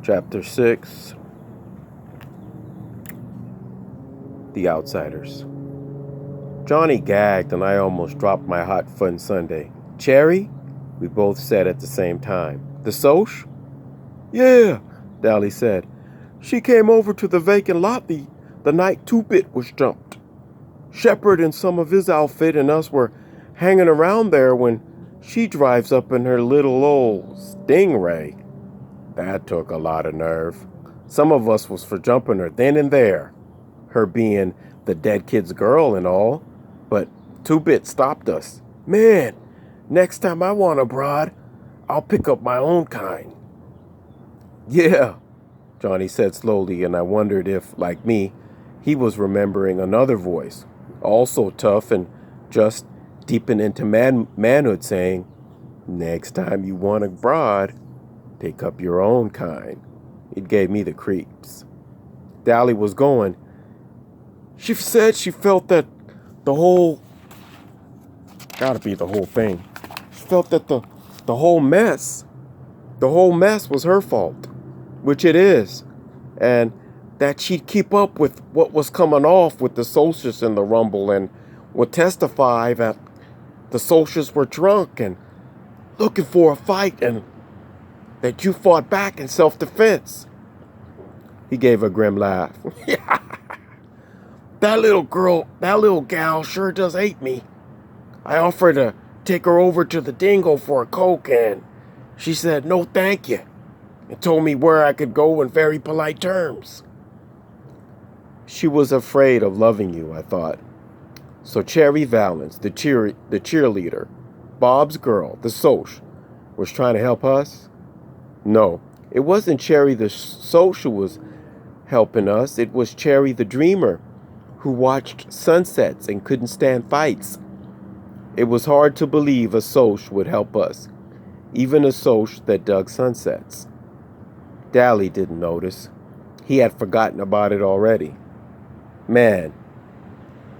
Chapter 6 The Outsiders. Johnny gagged and I almost dropped my hot fun sundae. Cherry? We both said at the same time. The Soch? Yeah, Dally said. She came over to the vacant lot the night Two-Bit was jumped. Shepard and some of his outfit and us were hanging around there when she drives up in her little old Stingray. That took a lot of nerve. Some of us was for jumping her then and there, her being the dead kid's girl and all, but Two-Bit stopped us. Man, next time I want a broad, I'll pick up my own kind. Yeah, Johnny said slowly, and I wondered if, like me, he was remembering another voice, also tough and just deepened into manhood, saying, next time you want a broad, pick up your own kind. It gave me the creeps. Dally was going. She said she felt that the whole... Gotta be the whole thing. She felt that the whole mess was her fault, which it is, and that she'd keep up with what was coming off with the Sochers in the Rumble and would testify that the Sochers were drunk and looking for a fight and that you fought back in self-defense. He gave a grim laugh. That little gal sure does hate me. I offered to take her over to the Dingo for a Coke and she said no thank you and told me where I could go in very polite terms. She was afraid of loving you, I thought. So Cherry Valance, the cheerleader, Bob's girl, the Soch, was trying to help us? No, it wasn't Cherry the Soch who was helping us. It was Cherry the dreamer who watched sunsets and couldn't stand fights. It was hard to believe a Soch would help us, even a Soch that dug sunsets. Dally didn't notice. He had forgotten about it already. Man,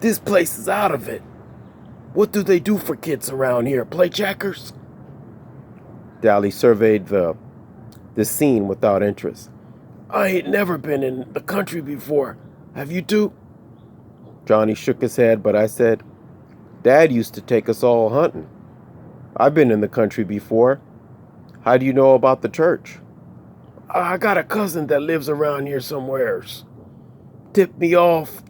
this place is out of it. What do they do for kids around here? Play checkers? Dally surveyed the scene without interest. I ain't never been in the country before. Have you two? Johnny shook his head, but I said, Dad used to take us all hunting. I've been in the country before. How do you know about the church? I got a cousin that lives around here somewheres. Tipped me off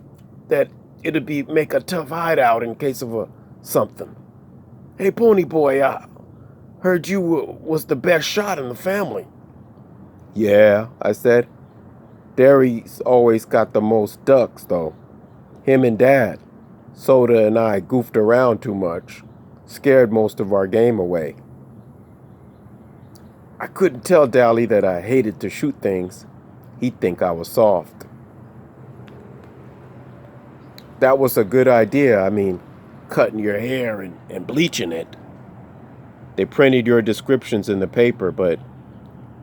that it'd make a tough hideout in case of something. Hey, Pony Boy, I heard you was the best shot in the family. Yeah, I said. Derry's always got the most ducks, though. Him and Dad. Soda and I goofed around too much. Scared most of our game away. I couldn't tell Dally that I hated to shoot things. He'd think I was soft. That was a good idea. I mean, cutting your hair and bleaching it. They printed your descriptions in the paper, but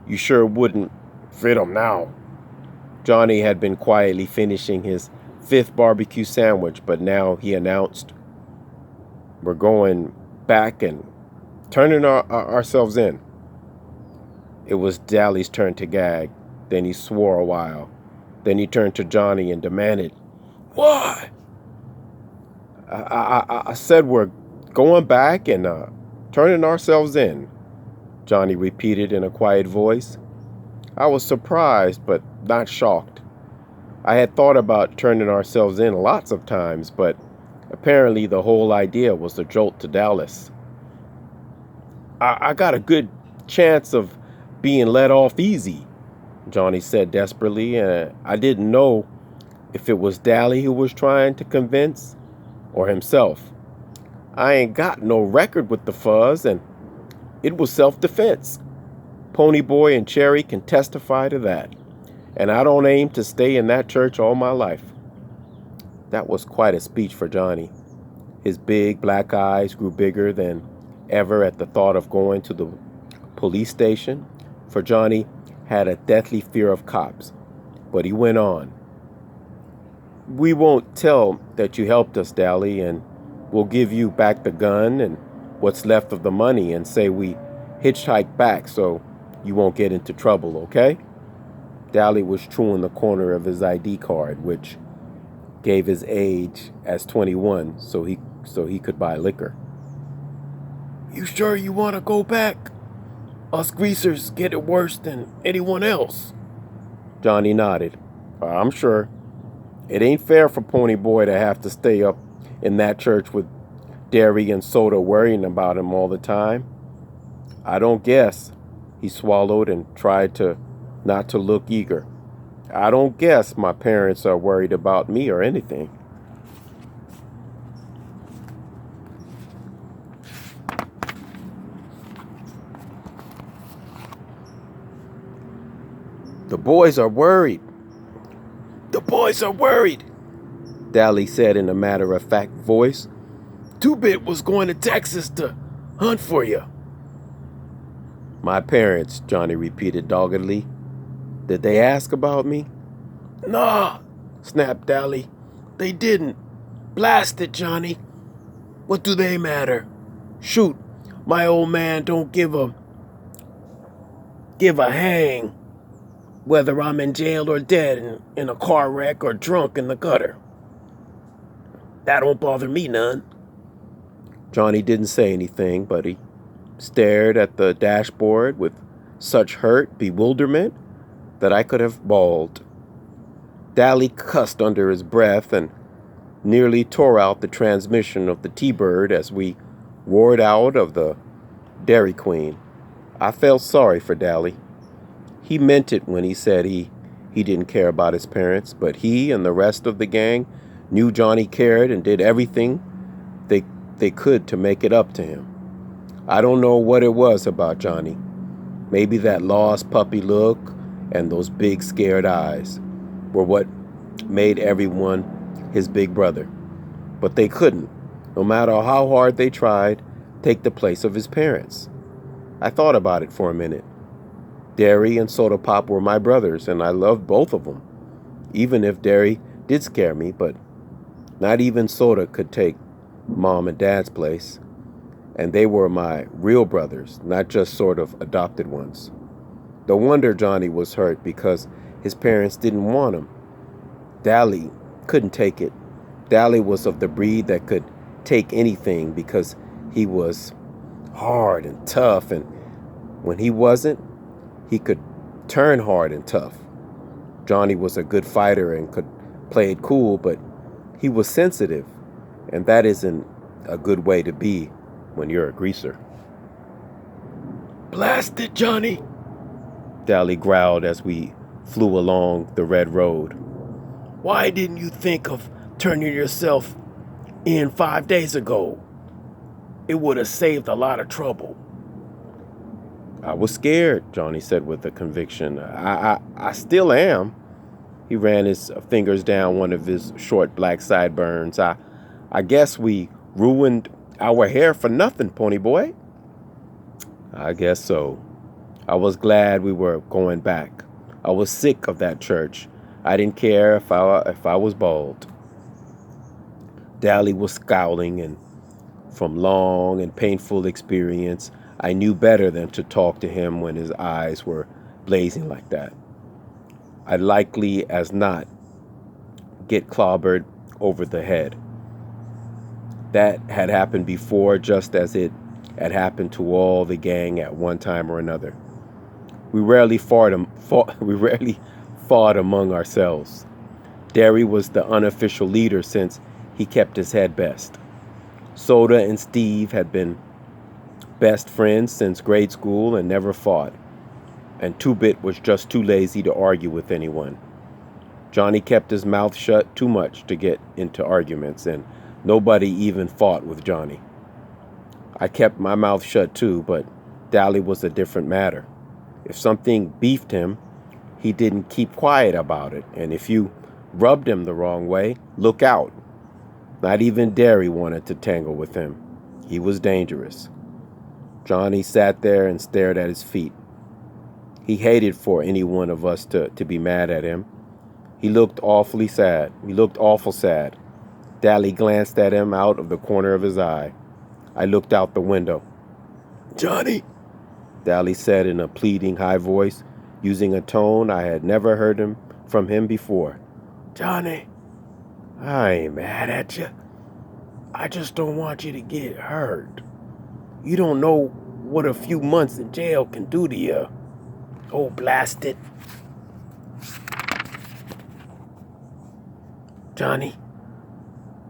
you sure wouldn't fit 'em now. Johnny had been quietly finishing his 5th barbecue sandwich, but now he announced, we're going back and turning ourselves in. It was Dally's turn to gag. Then he swore a while. Then he turned to Johnny and demanded, why? I said we're going back and turning ourselves in, Johnny repeated in a quiet voice. I was surprised, but not shocked. I had thought about turning ourselves in lots of times, but apparently the whole idea was a jolt to Dallas. I got a good chance of being let off easy, Johnny said desperately, and I didn't know if it was Dally who was trying to convince or himself. I ain't got no record with the fuzz, and it was self-defense. Pony Boy and Cherry can testify to that, and I don't aim to stay in that church all my life. That was quite a speech for Johnny. His big black eyes grew bigger than ever at the thought of going to the police station, for Johnny had a deathly fear of cops. But he went on. We won't tell that you helped us, Dally, and we'll give you back the gun and what's left of the money and say we hitchhiked back so you won't get into trouble, okay? Dally was chewing the corner of his ID card, which gave his age as 21 so he could buy liquor. You sure you want to go back? Us greasers get it worse than anyone else. Johnny nodded. I'm sure. It ain't fair for Pony Boy to have to stay up in that church with Derry and Soda worrying about him all the time. I don't guess. He swallowed and tried not to look eager. I don't guess my parents are worried about me or anything. The boys are worried. The boys are worried, Dally said in a matter-of-fact voice. Two-Bit was going to Texas to hunt for you. My parents, Johnny repeated doggedly. Did they ask about me? Nah, snapped Dally. They didn't. Blast it, Johnny. What do they matter? Shoot, my old man don't give a hang whether I'm in jail or dead in a car wreck or drunk in the gutter. That don't bother me none. Johnny didn't say anything, but he stared at the dashboard with such hurt bewilderment that I could have bawled. Dally cussed under his breath and nearly tore out the transmission of the T-Bird as we roared out of the Dairy Queen. I felt sorry for Dally. He meant it when he said he didn't care about his parents, but he and the rest of the gang knew Johnny cared and did everything they could to make it up to him. I don't know what it was about Johnny. Maybe that lost puppy look and those big scared eyes were what made everyone his big brother. But they couldn't, no matter how hard they tried, take the place of his parents. I thought about it for a minute. Derry and Soda Pop were my brothers, and I loved both of them, even if Derry did scare me, but not even Soda could take Mom and Dad's place. And they were my real brothers, not just sort of adopted ones. No wonder Johnny was hurt because his parents didn't want him. Dally couldn't take it. Dally was of the breed that could take anything because he was hard and tough, and when he wasn't, he could turn hard and tough. Johnny was a good fighter and could play it cool, but he was sensitive, and that isn't a good way to be when you're a greaser. Blast it, Johnny, Dally growled as we flew along the red road. Why didn't you think of turning yourself in 5 days ago? It would have saved a lot of trouble. I was scared, Johnny said with a conviction. I still am. He ran his fingers down one of his short black sideburns. I guess we ruined our hair for nothing, Pony Boy. I guess so. I was glad we were going back. I was sick of that church. I didn't care if I was bald. Dally was scowling, and from long and painful experience, I knew better than to talk to him when his eyes were blazing like that. I'd likely as not get clobbered over the head. That had happened before, just as it had happened to all the gang at one time or another. We rarely fought among ourselves. Derry was the unofficial leader since he kept his head best. Soda and Steve had been best friends since grade school and never fought. And Two-Bit was just too lazy to argue with anyone. Johnny kept his mouth shut too much to get into arguments, and nobody even fought with Johnny. I kept my mouth shut too, but Dally was a different matter. If something beefed him, he didn't keep quiet about it, and if you rubbed him the wrong way, look out. Not even Derry wanted to tangle with him. He was dangerous. Johnny sat there and stared at his feet. He hated for any one of us to be mad at him. He looked awful sad. Dally glanced at him out of the corner of his eye. I looked out the window. Johnny, Dally said in a pleading high voice, using a tone I had never heard from him before. Johnny, I ain't mad at you. I just don't want you to get hurt. You don't know what a few months in jail can do to you. Oh, blast it. Johnny.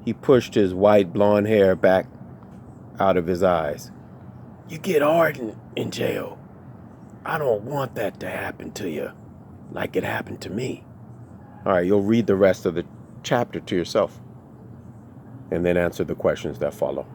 He pushed his white blonde hair back out of his eyes. You get hard in jail. I don't want that to happen to you like it happened to me. All right, you'll read the rest of the chapter to yourself and then answer the questions that follow.